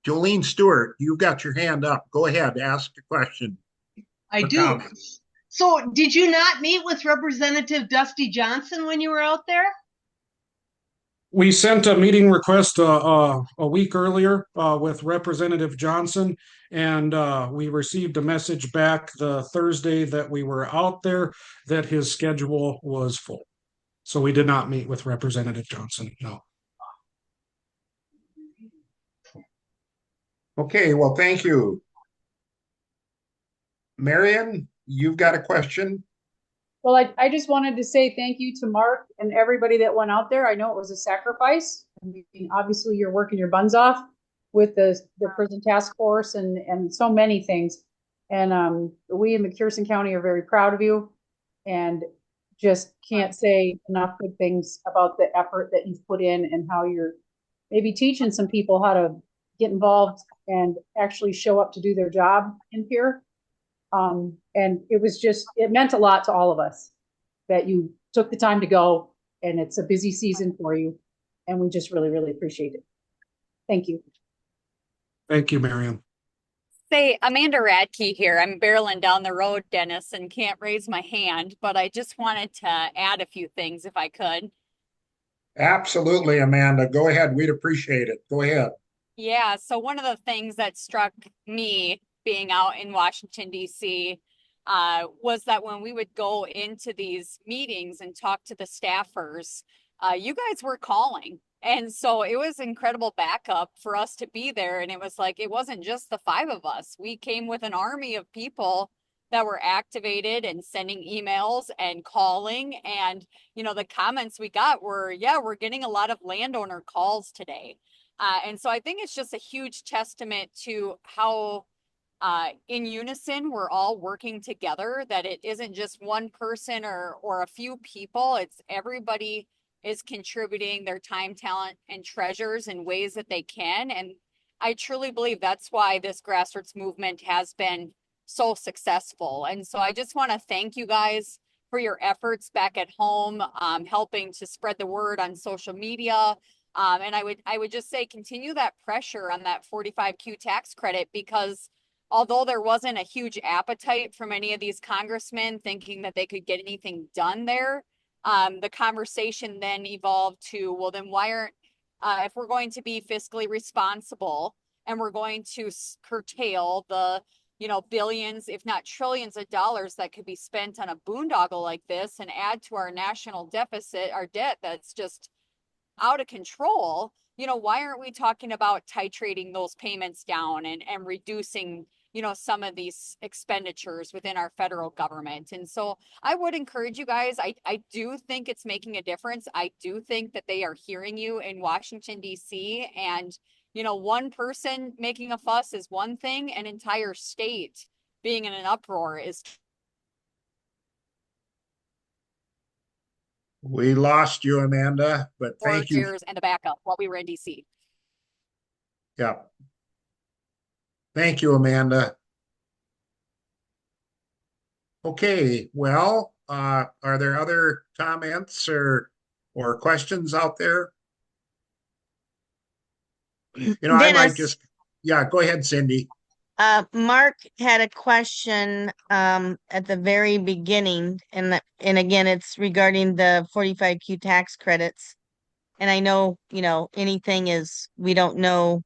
Jolene Stewart, you've got your hand up. Go ahead, ask the question. I or do. comment. So did you not meet with Representative Dusty Johnson when you were out there? We sent a meeting request a week earlier with Representative Johnson, and we received a message back the Thursday that we were out there that his schedule was full. So we did not meet with Representative Johnson, no. Okay, well, thank you. Marion, you've got a question? Well, I just wanted to say thank you to Mark and everybody that went out there. I know it was a sacrifice. I mean, obviously, you're working your buns off with the prison task force and so many things. And we in McPherson County are very proud of you and just can't say enough good things about the effort that you've put in and how you're maybe teaching some people how to get involved and actually show up to do their job in here. And it meant a lot to all of us that you took the time to go, and it's a busy season for you. And we just really, really appreciate it. Thank you. Thank you, Miriam. Say, Amanda Radke here. I'm barreling down the road, Dennis, and can't raise my hand, but I just wanted to add a few things if I could. Absolutely, Amanda. Go ahead. We'd appreciate it. Go ahead. Yeah, so one of the things that struck me being out in Washington, D.C., was that when we would go into these meetings and talk to the staffers, you guys were calling. And so it was incredible backup for us to be there. And it was like, it wasn't just the five of us. We came with an army of people that were activated and sending emails and calling. And, the comments we got were, yeah, we're getting a lot of landowner calls today. And so I think it's just a huge testament to how in unison we're all working together, that it isn't just one person or a few people. It's everybody is contributing their time, talent, and treasures in ways that they can. And I truly believe that's why this grassroots movement has been so successful. And so I just want to thank you guys for your efforts back at home, helping to spread the word on social media. And I would just say continue that pressure on that 45Q tax credit, because although there wasn't a huge appetite from any of these congressmen thinking that they could get anything done there, the conversation then evolved to, well, then why aren't, if we're going to be fiscally responsible and we're going to curtail the, billions, if not trillions of dollars that could be spent on a boondoggle like this and add to our national deficit, our debt that's just out of control, why aren't we talking about titrating those payments down and reducing, some of these expenditures within our federal government? And so I would encourage you guys. I do think it's making a difference. I do think that they are hearing you in Washington, D.C. And, one person making a fuss is one thing, an entire state being in an uproar is. We lost you, Amanda, but thank you. And the backup while we were in DC. Yeah. Thank you, Amanda. Okay, well, are there other comments or questions out there? I might just, yeah, go ahead, Cindy. Mark had a question at the very beginning, and again, it's regarding the 45Q tax credits. And I know, anything is, we don't know,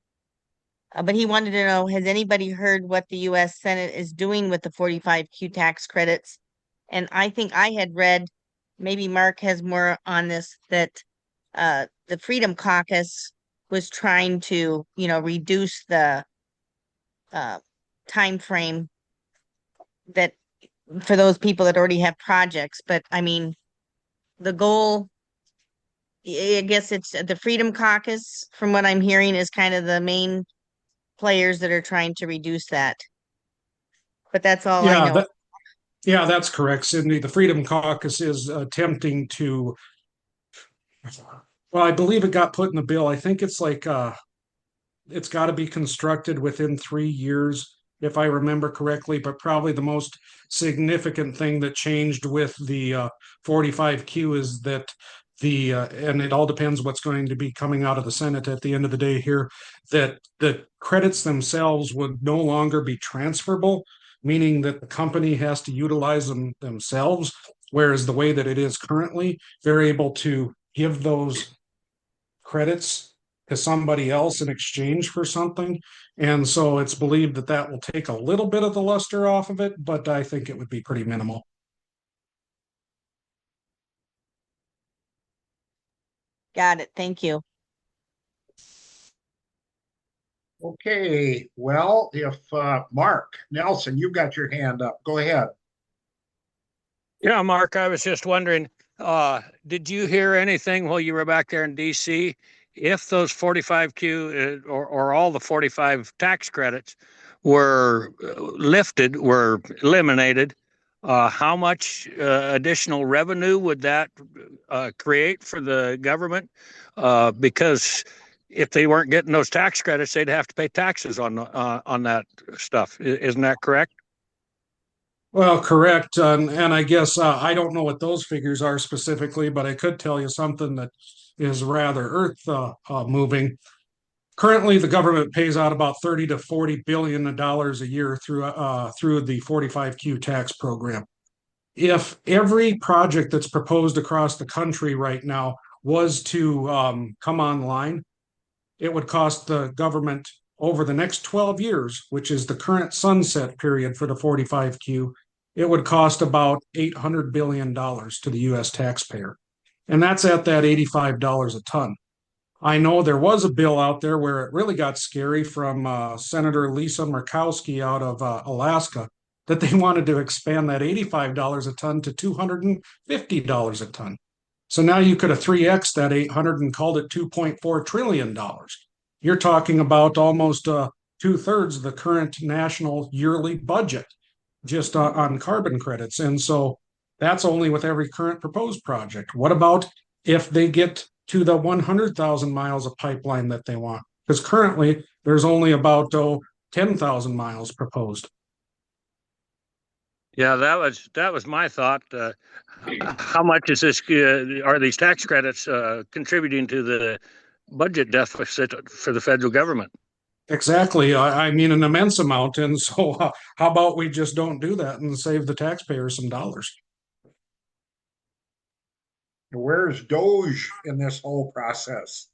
but he wanted to know, has anybody heard what the U.S. Senate is doing with the 45Q tax credits? And I think I had read maybe Mark has more on this, that the Freedom Caucus was trying to, reduce the time frame that for those people that already have projects. But I mean, the goal, I guess it's the Freedom Caucus, from what I'm hearing, is kind of the main players that are trying to reduce that. But that's all I Yeah, know. that's correct, Cindy. The Freedom Caucus is attempting to, well, I believe it got put in the bill. I think it's like it's got to be constructed within 3 years, if I remember correctly. But probably the most significant thing that changed with the 45Q is that and it all depends what's going to be coming out of the Senate at the end of the day here, that the credits themselves would no longer be transferable, meaning that the company has to utilize them themselves. Whereas the way that it is currently, they're able to give those credits to somebody else in exchange for something. And so it's believed that that will take a little bit of the luster off of it, but I think it would be pretty minimal. Got it. Thank you. Okay, well, if Mark Nelson, you've got your hand up. Go ahead. Yeah, Mark, I was just wondering, did you hear anything while you were back there in DC? If those 45Q or all the 45 tax credits were lifted, were eliminated, how much additional revenue would that create for the government? Because if they weren't getting those tax credits, they'd have to pay taxes on that stuff. Isn't that correct? Well, correct. And I guess I don't know what those figures are specifically, but I could tell you something that is rather earth moving. Currently, the government pays out about 30 to 40 billion dollars a year through the 45Q tax program. If every project that's proposed across the country right now was to come online, it would cost the government over the next 12 years, which is the current sunset period for the 45Q, it would cost about $800 billion to the US taxpayer. And that's at that $85 a ton. I know there was a bill out there where it really got scary from Senator Lisa Murkowski out of Alaska, that they wanted to expand that $85 a ton to $250 a ton. So now you could have 3x that 800 and called it $2.4 trillion. You're talking about almost 2/3 of the current national yearly budget just on carbon credits. And so that's only with every current proposed project. What about if they get to the 100,000 miles of pipeline that they want? Because currently there's only about 10,000 miles proposed. Yeah, that was my thought. How much is this? Are these tax credits contributing to the budget deficit for the federal government? Exactly. I mean, an immense amount. And so, how about we just don't do that and save the taxpayers some dollars? Where's Doge in this whole process?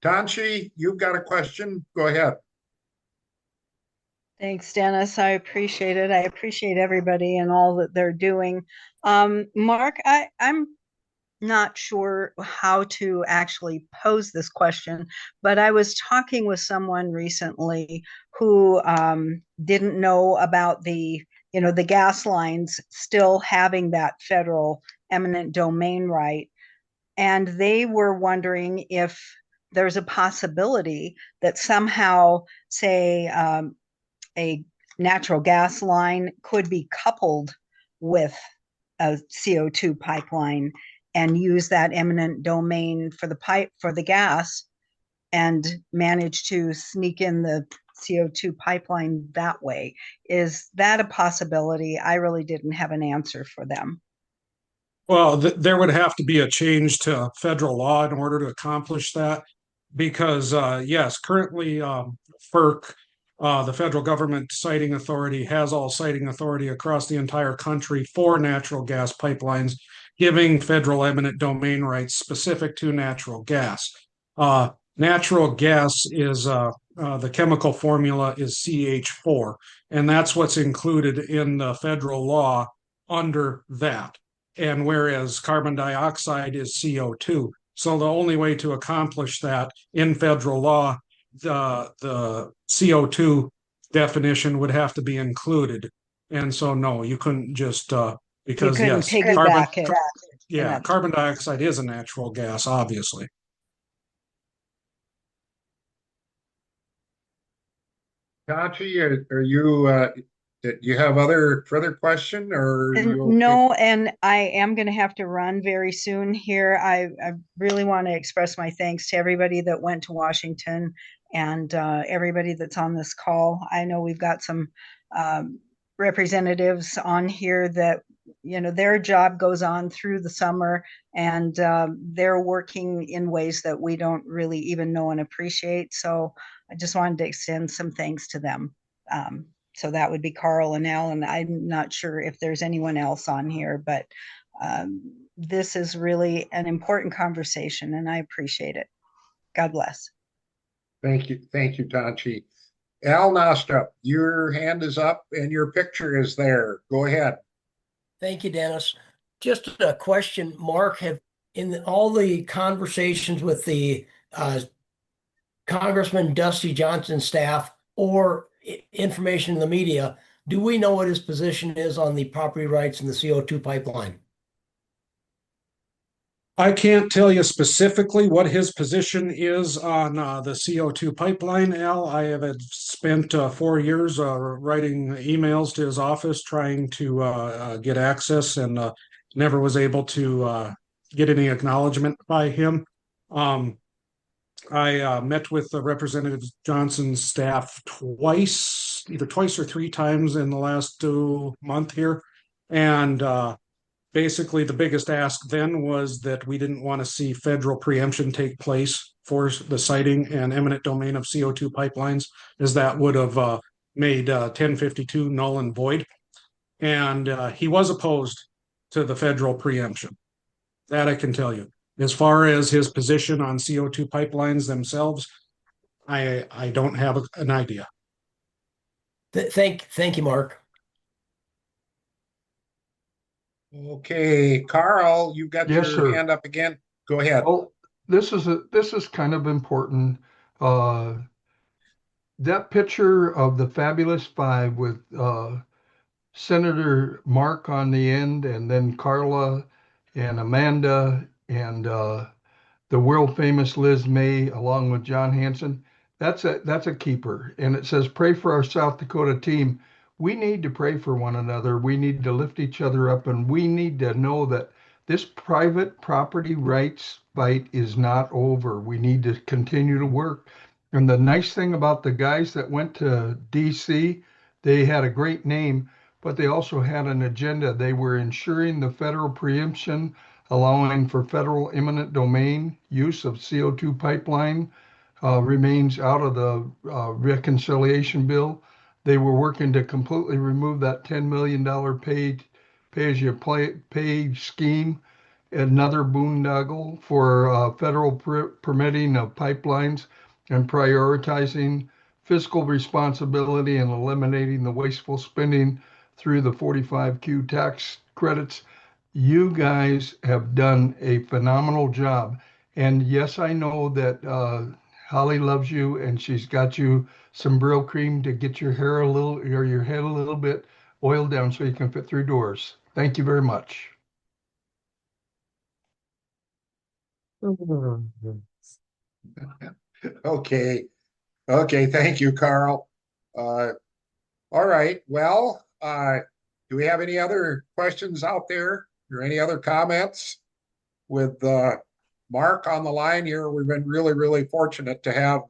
Tanchi, you've got a question? Go ahead. Thanks, Dennis. I appreciate it. I appreciate everybody and all that they're doing. Mark, I'm not sure how to actually pose this question, but I was talking with someone recently who didn't know about the gas lines still having that federal eminent domain right. And they were wondering if there's a possibility that somehow, say, a natural gas line could be coupled with a CO2 pipeline and use that eminent domain for the gas and manage to sneak in the CO2 pipeline that way. Is that a possibility? I really didn't have an answer for them. Well, there would have to be a change to federal law in order to accomplish that, because yes, currently FERC, the federal government siting authority, has all siting authority across the entire country for natural gas pipelines, giving federal eminent domain rights specific to natural gas. Natural gas is the chemical formula is CH4, and that's what's included in the federal law under that. And whereas carbon dioxide is CO2. So the only way to accomplish that in federal law, the CO2 definition would have to be included. And so, no, you couldn't just, because yes, carbon dioxide is a natural gas, obviously. Kachi, are you, do you have further question or? Are you okay? No, and I am going to have to run very soon here. I really want to express my thanks to everybody that went to Washington and everybody that's on this call. I know we've got some representatives on here that, you know, their job goes on through the summer, and they're working in ways that we don't really even know and appreciate. So I just wanted to extend some thanks to them. So that would be Carl and Al, and I'm not sure if there's anyone else on here, but this is really an important conversation, and I appreciate it. God bless. Thank you, Tanchi. Al Nostra, your hand is up and your picture is there. Go ahead. Thank you, Dennis. Just a question, Mark, have in all the conversations with the Congressman Dusty Johnson staff or information in the media, do we know what his position is on the property rights and the CO2 pipeline? I can't tell you specifically what his position is on the CO2 pipeline, Al. I have spent 4 years writing emails to his office trying to get access, and never was able to get any acknowledgement by him. I met with Representative Johnson's staff either twice or 3 times in the last month here. And basically the biggest ask then was that we didn't want to see federal preemption take place for the siting and eminent domain of CO2 pipelines, as that would have made 1052 null and void. And he was opposed to the federal preemption. That I can tell you. As far as his position on CO2 pipelines themselves, I don't have an idea. Thank you, Mark. Okay, Carl, you've got Yes, your sir. hand up again. Go ahead. Well, this is kind of important. That picture of the Fabulous Five with Senator Mark on the end, and then Carla and Amanda and the world famous Liz May along with John Hanson. That's a keeper. And it says, pray for our South Dakota team. We need to pray for one another. We need to lift each other up, and we need to know that this private property rights fight is not over. We need to continue to work. And the nice thing about the guys that went to DC, they had a great name, but they also had an agenda. They were ensuring the federal preemption, allowing for federal eminent domain use of CO2 pipeline remains out of the reconciliation bill. They were working to completely remove that $10 million pay scheme, another boondoggle for federal permitting of pipelines, and prioritizing fiscal responsibility and eliminating the wasteful spending through the 45Q tax credits. You guys have done a phenomenal job. And yes, I know that Holly loves you, and she's got you some Brill cream to get your hair a little, or your head a little bit oiled down so you can fit through doors. Thank you very much. Okay. Thank you, Carl. All right. Well, do we have any other questions out there or any other comments? With Mark on the line here, we've been really, really fortunate to have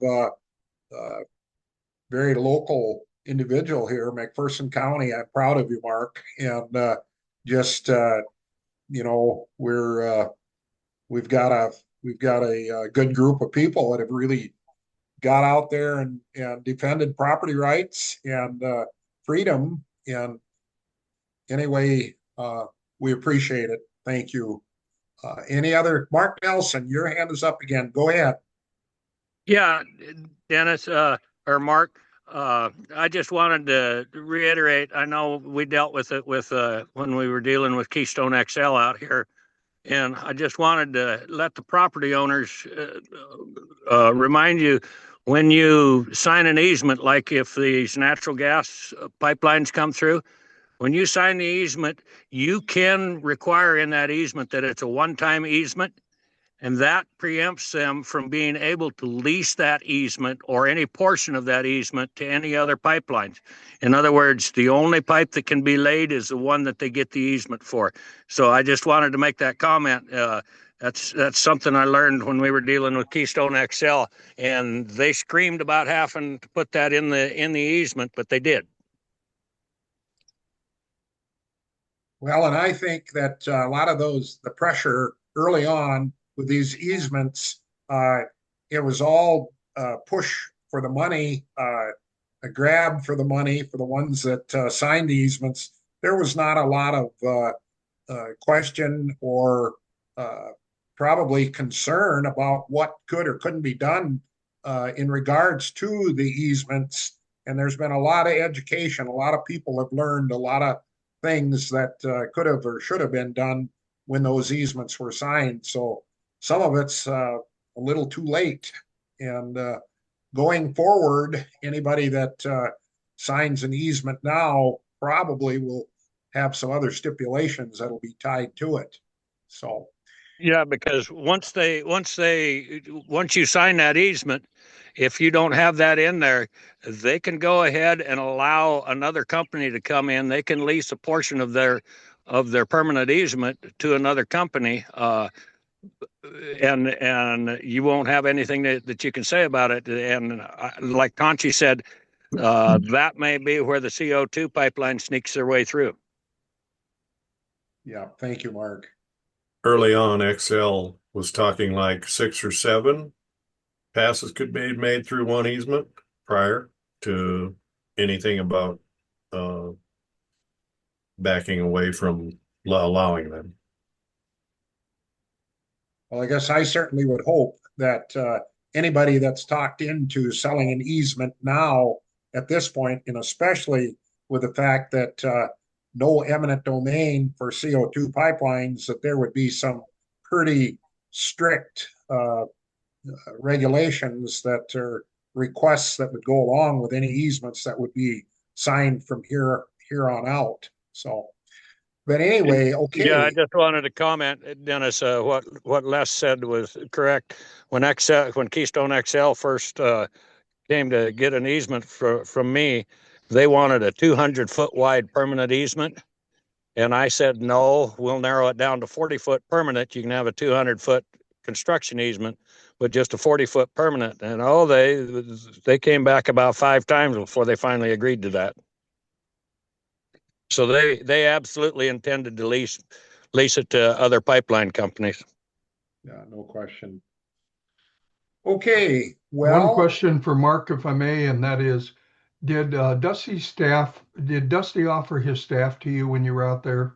very local individual here, McPherson County. I'm proud of you, Mark. And just you know, we've got a good group of people that have really got out there and defended property rights and freedom. And anyway, we appreciate it. Thank you. Any other? Mark Nelson, your hand is up again. Go ahead. Yeah, Dennis, or Mark, I just wanted to reiterate, I know we dealt with it with when we were dealing with Keystone XL out here. And I just wanted to let the property owners remind you, when you sign an easement, like if these natural gas pipelines come through, when you sign the easement, you can require in that easement that it's a one-time easement, and that preempts them from being able to lease that easement or any portion of that easement to any other pipelines. In other words, the only pipe that can be laid is the one that they get the easement for. So I just wanted to make that comment. That's something I learned when we were dealing with Keystone XL, and they screamed about having to put that in the easement, but they did. Well, and I think that a lot of the pressure early on with these easements, it was all push for the money, a grab for the money for the ones that signed the easements. There was not a lot of question or probably concern about what could or couldn't be done in regards to the easements. And there's been a lot of education. A lot of people have learned a lot of things that could have or should have been done when those easements were signed. So some of it's a little too late. And going forward, anybody that signs an easement now probably will have some other stipulations that'll be tied to it. So yeah, because once you sign that easement, if you don't have that in there, they can go ahead and allow another company to come in. They can lease a portion of their permanent easement to another company, and you won't have anything that you can say about it. And like Conchi said, that may be where the CO2 pipeline sneaks their way through. yeah, thank you, Mark. Early on, XL was talking like 6 or 7 passes could be made through one easement prior to anything about backing away from allowing them. Well, I guess I certainly would hope that anybody that's talked into selling an easement now at this point, and especially with the fact that no eminent domain for CO2 pipelines, that there would be some pretty strict regulations that are requests that would go along with any easements that would be signed from here on out. So, but anyway, okay. Yeah, I just wanted to comment, Dennis. What Les said was correct. When Keystone XL first came to get an easement from me, they wanted a 200-foot wide permanent easement, and I said no. We'll narrow it down to 40-foot permanent. You can have a 200-foot construction easement, but just a 40-foot permanent. And they came back about 5 times before they finally agreed to that. So they absolutely intended to lease it to other pipeline companies. Yeah, no question. Okay, well, one question for Mark, if I may, and that is, did Dusty offer his staff to you when you were out there?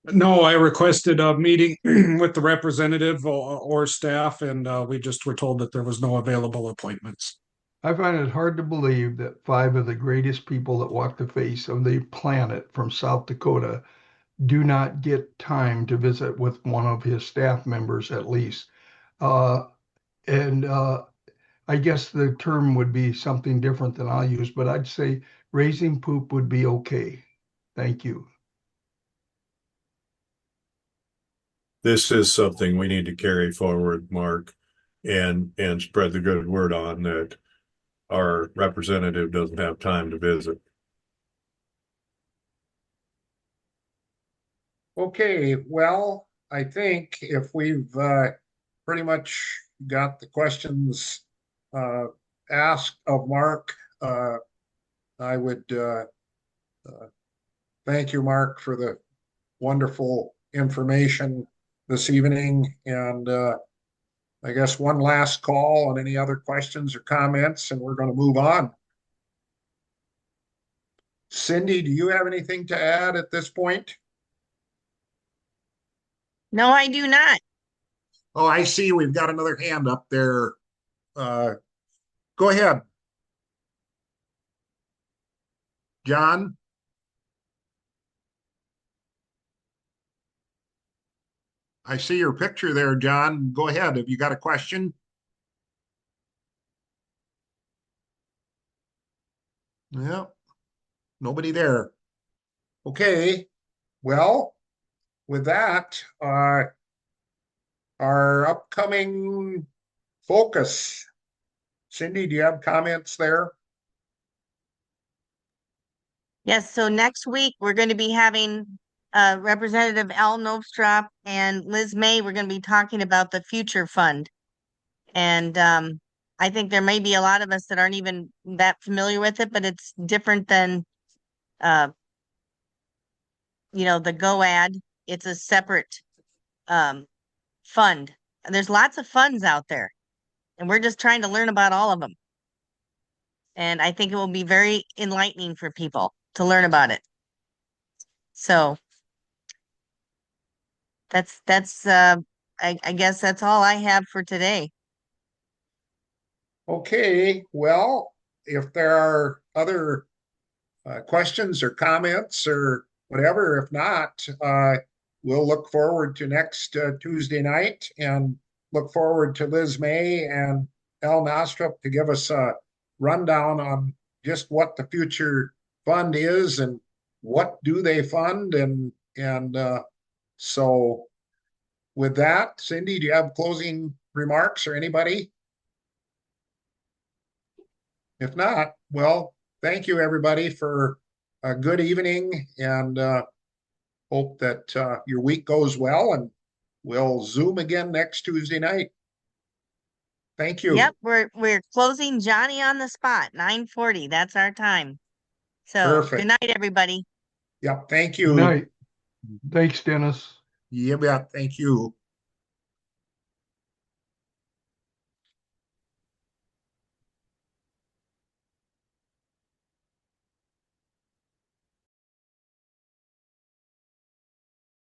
No, I requested a meeting with the representative or staff, and we just were told that there was no available appointments. I find it hard to believe that 5 of the greatest people that walk the face of the planet from South Dakota do not get time to visit with one of his staff members at least. And I guess the term would be something different than I'll use, but I'd say raising poop would be okay. Thank you. This is something we need to carry forward, Mark, and spread the good word on that our representative doesn't have time to visit. okay, well, I think if we've pretty much got the questions asked of Mark, I would thank you, Mark, for the wonderful information this evening. And I guess one last call on any other questions or comments, and we're going to move on. Cindy, do you have anything to add at this point? No, I do not. Oh, I see. We've got another hand up there. Go ahead. John? I see your picture there, John. Go ahead. Have you got a question? Yeah, nobody there. Okay, well, with that, our upcoming focus. Cindy, do you have comments there? Yes, so next week we're going to be having Representative Al Nostrop and Liz May. We're going to be talking about the Future Fund. And I think there may be a lot of us that aren't even that familiar with it, but it's different than the GOAD. It's a separate fund. And there's lots of funds out there, and we're just trying to learn about all of them. And I think it will be very enlightening for people to learn about it. So that's I guess that's all I have for today. Okay, well, if there are other questions or comments or whatever, if not, we'll look forward to next Tuesday night and look forward to Liz May and Al Nostrop to give us a rundown on just what the Future Fund is and what do they fund and so with that, Cindy, do you have closing remarks or anybody? If not, well, thank you everybody for a good evening and hope that your week goes well and we'll Zoom again next Tuesday night. Thank you. Yep, we're closing Johnny on the spot, 9:40. That's our time. So Perfect. good night, everybody. Yep, thank you. Good night. Thanks, Dennis. Yeah, thank you.